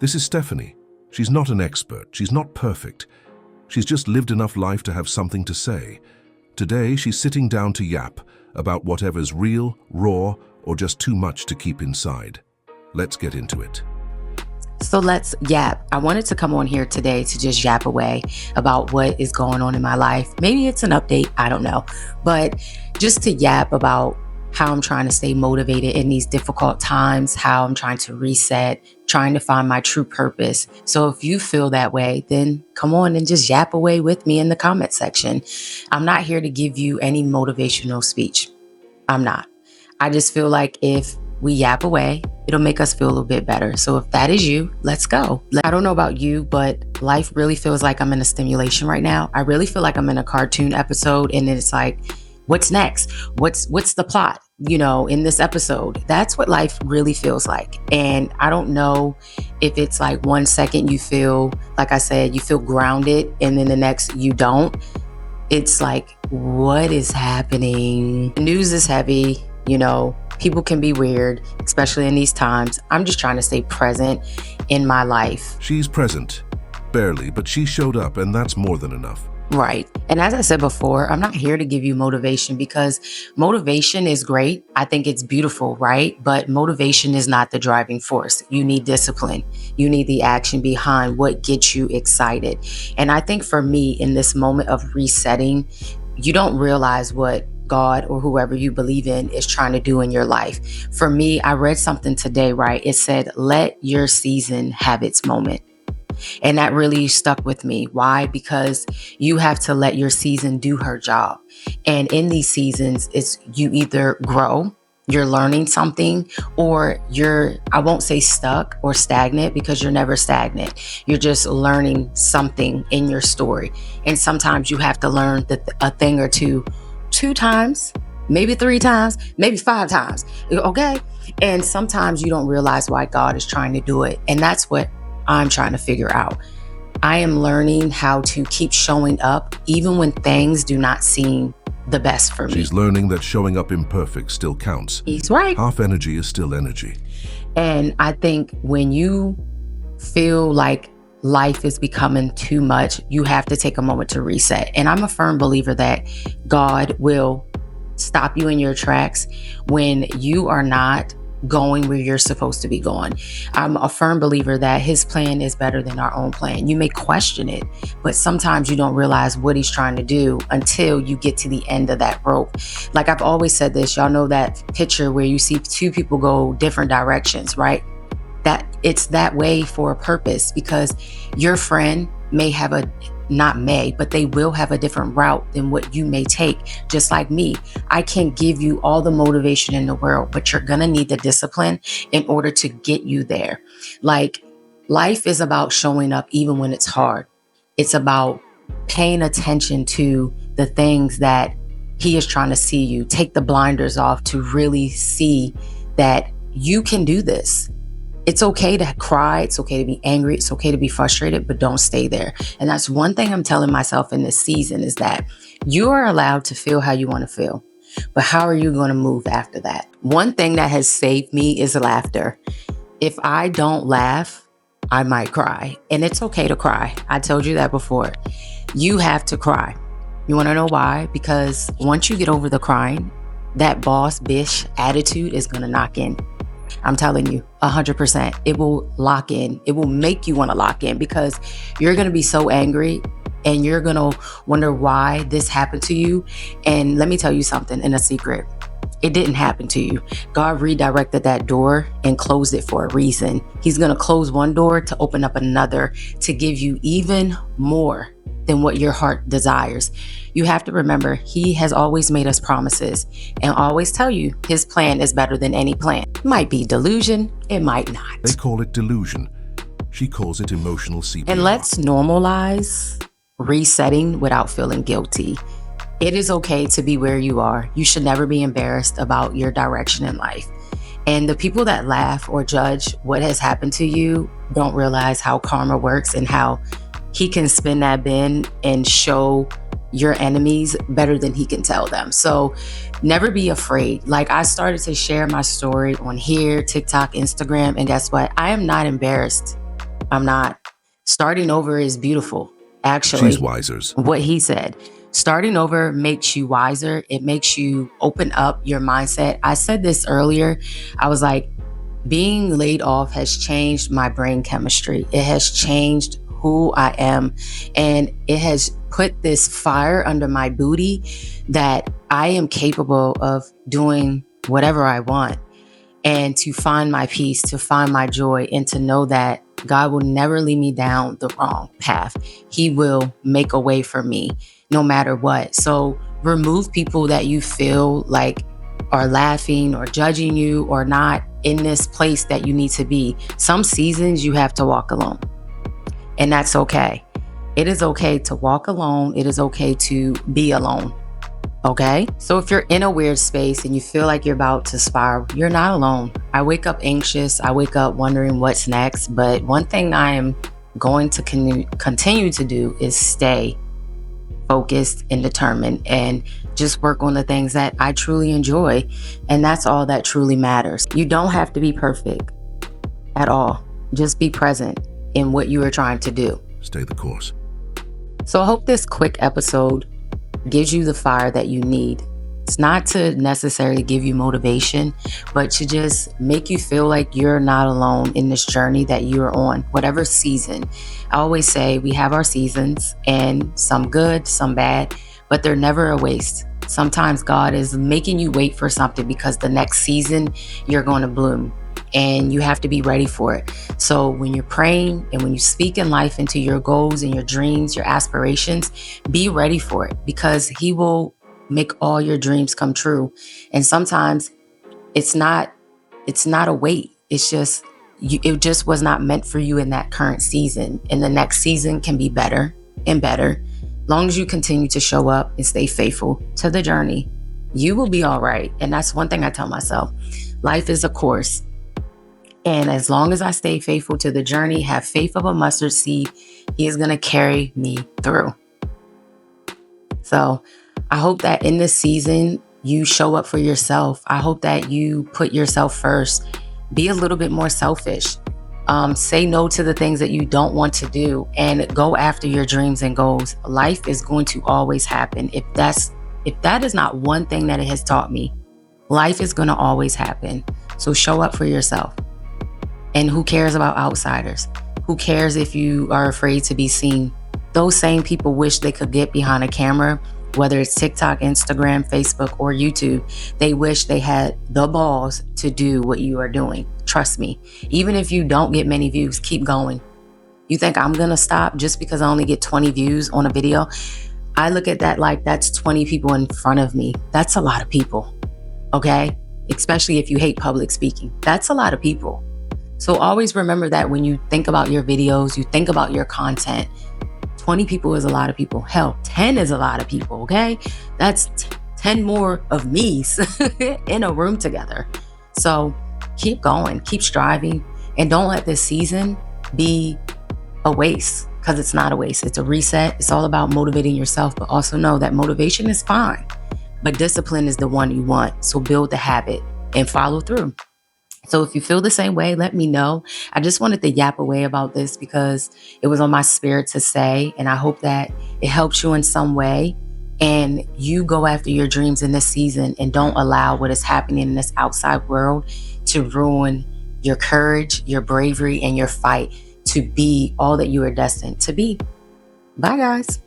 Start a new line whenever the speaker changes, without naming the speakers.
This is Stephanie. She's not an expert. She's not perfect. She's just lived enough life to have something to say. Today, she's sitting down to yap about whatever's real, raw, or just too much to keep inside. Let's get into it.
So let's yap. I wanted to come on here today to just yap away about what is going on in my life. Maybe it's an update, I don't know. But just to yap about how I'm trying to stay motivated in these difficult times, how I'm trying to reset, trying to find my true purpose. So if you feel that way, then come on and just yap away with me in the comment section. I'm not here to give you any motivational speech. I'm not. I just feel like if we yap away, it'll make us feel a little bit better. So if that is you, let's go. I don't know about you, but life really feels like I'm in a stimulation right now. I really feel like I'm in a cartoon episode, and it's like, what's next? What's the plot, in this episode? That's what life really feels like. And I don't know if it's like 1 second you feel, like I said, you feel grounded, and then the next you don't. It's like, what is happening? The news is heavy, people can be weird, especially in these times. I'm just trying to stay present in my life.
She's present, barely, but she showed up, and that's more than enough.
Right. And as I said before, I'm not here to give you motivation, because motivation is great. I think it's beautiful, right? But motivation is not the driving force. You need discipline. You need the action behind what gets you excited. And I think for me, in this moment of resetting, you don't realize what God or whoever you believe in is trying to do in your life. For me, I read something today, right? It said, let your season have its moment. And that really stuck with me. Why? Because you have to let your season do her job. And in these seasons, it's you either grow, you're learning something, or I won't say stuck or stagnant, because you're never stagnant. You're just learning something in your story. And sometimes you have to learn a thing or two times, maybe 3 times, maybe 5 times. Okay. And sometimes you don't realize why God is trying to do it. And that's what I'm trying to figure out. I am learning how to keep showing up even when things do not seem the best for me.
She's learning that showing up imperfect still counts.
He's right.
Half energy is still energy.
And I think when you feel like life is becoming too much, you have to take a moment to reset. And I'm a firm believer that God will stop you in your tracks when you are not going where you're supposed to be going. I'm a firm believer that his plan is better than our own plan. You may question it, but sometimes you don't realize what he's trying to do until you get to the end of that rope. Like I've always said this, y'all know that picture where you see 2 people go different directions, right? That it's that way for a purpose, because your friend may have but they will have a different route than what you may take. Just like me, I can't give you all the motivation in the world, but you're gonna need the discipline in order to get you there. Like, life is about showing up even when it's hard. It's about paying attention to the things that he is trying to see you. Take the blinders off to really see that you can do this. It's okay to cry. It's okay to be angry. It's okay to be frustrated, but don't stay there. And that's one thing I'm telling myself in this season, is that you are allowed to feel how you want to feel, but how are you going to move after that? One thing that has saved me is laughter. If I don't laugh, I might cry, and it's okay to cry. I told you that before. You have to cry. You want to know why? Because once you get over the crying, that boss bitch attitude is going to knock in. I'm telling you, 100%. It will lock in. It will make you want to lock in, because you're going to be so angry and you're going to wonder why this happened to you. And let me tell you something, in a secret. It didn't happen to you. God redirected that door and closed it for a reason. He's going to close one door to open up another, to give you even more than what your heart desires. You have to remember, he has always made us promises and always tell you his plan is better than any plan. It might be delusion, it might not.
They call it delusion. She calls it emotional CPR.
And let's normalize resetting without feeling guilty. It is okay to be where you are. You should never be embarrassed about your direction in life. And the people that laugh or judge what has happened to you don't realize how karma works and how he can spin that bin and show your enemies better than he can tell them. So never be afraid. Like, I started to share my story on here, TikTok, Instagram, and guess what? I am not embarrassed I'm not. Starting over is beautiful, actually.
She's wisers.
What he said. Starting over makes you wiser. It makes you open up your mindset. I said this earlier. I was like, being laid off has changed my brain chemistry. It has changed who I am. And it has put this fire under my booty that I am capable of doing whatever I want, and to find my peace, to find my joy, and to know that God will never lead me down the wrong path. He will make a way for me no matter what. So remove people that you feel like are laughing or judging you or not in this place that you need to be. Some seasons you have to walk alone, and that's okay. It is okay to walk alone. It is okay to be alone. Okay? So if you're in a weird space and you feel like you're about to spiral, you're not alone. I wake up anxious. I wake up wondering what's next. But one thing I am going to continue to do is stay focused and determined and just work on the things that I truly enjoy. And that's all that truly matters. You don't have to be perfect at all. Just be present in what you are trying to do.
Stay the course.
So I hope this quick episode gives you the fire that you need. It's not to necessarily give you motivation, but to just make you feel like you're not alone in this journey that you're on, whatever season. I always say we have our seasons, and some good, some bad, but they're never a waste. Sometimes God is making you wait for something because the next season you're going to bloom, and you have to be ready for it. So when you're praying and when you speak in life into your goals and your dreams, your aspirations, be ready for it, because He will make all your dreams come true. And sometimes it's not a wait. It's just it just was not meant for you in that current season. And the next season can be better and better. Long as you continue to show up and stay faithful to the journey, you will be all right. And that's one thing I tell myself. Life is a course. And as long as I stay faithful to the journey, have faith of a mustard seed, He is going to carry me through. So I hope that in this season, you show up for yourself. I hope that you put yourself first. Be a little bit more selfish. Say no to the things that you don't want to do and go after your dreams and goals. Life is going to always happen. If that is not one thing that it has taught me, life is going to always happen. So show up for yourself. And who cares about outsiders? Who cares if you are afraid to be seen? Those same people wish they could get behind a camera, whether it's TikTok, Instagram, Facebook, or YouTube. They wish they had the balls to do what you are doing. Trust me. Even if you don't get many views, keep going. You think I'm going to stop just because I only get 20 views on a video? I look at that like that's 20 people in front of me. That's a lot of people. Okay? Especially if you hate public speaking. That's a lot of people. So always remember that when you think about your videos, you think about your content. 20 people is a lot of people. Hell, 10 is a lot of people, okay? That's 10 more of me's in a room together. So keep going, keep striving, and don't let this season be a waste, because it's not a waste. It's a reset. It's all about motivating yourself, but also know that motivation is fine, but discipline is the one you want. So build the habit and follow through. So if you feel the same way, let me know. I just wanted to yap away about this because it was on my spirit to say, and I hope that it helps you in some way and you go after your dreams in this season and don't allow what is happening in this outside world to ruin your courage, your bravery, and your fight to be all that you are destined to be. Bye, guys.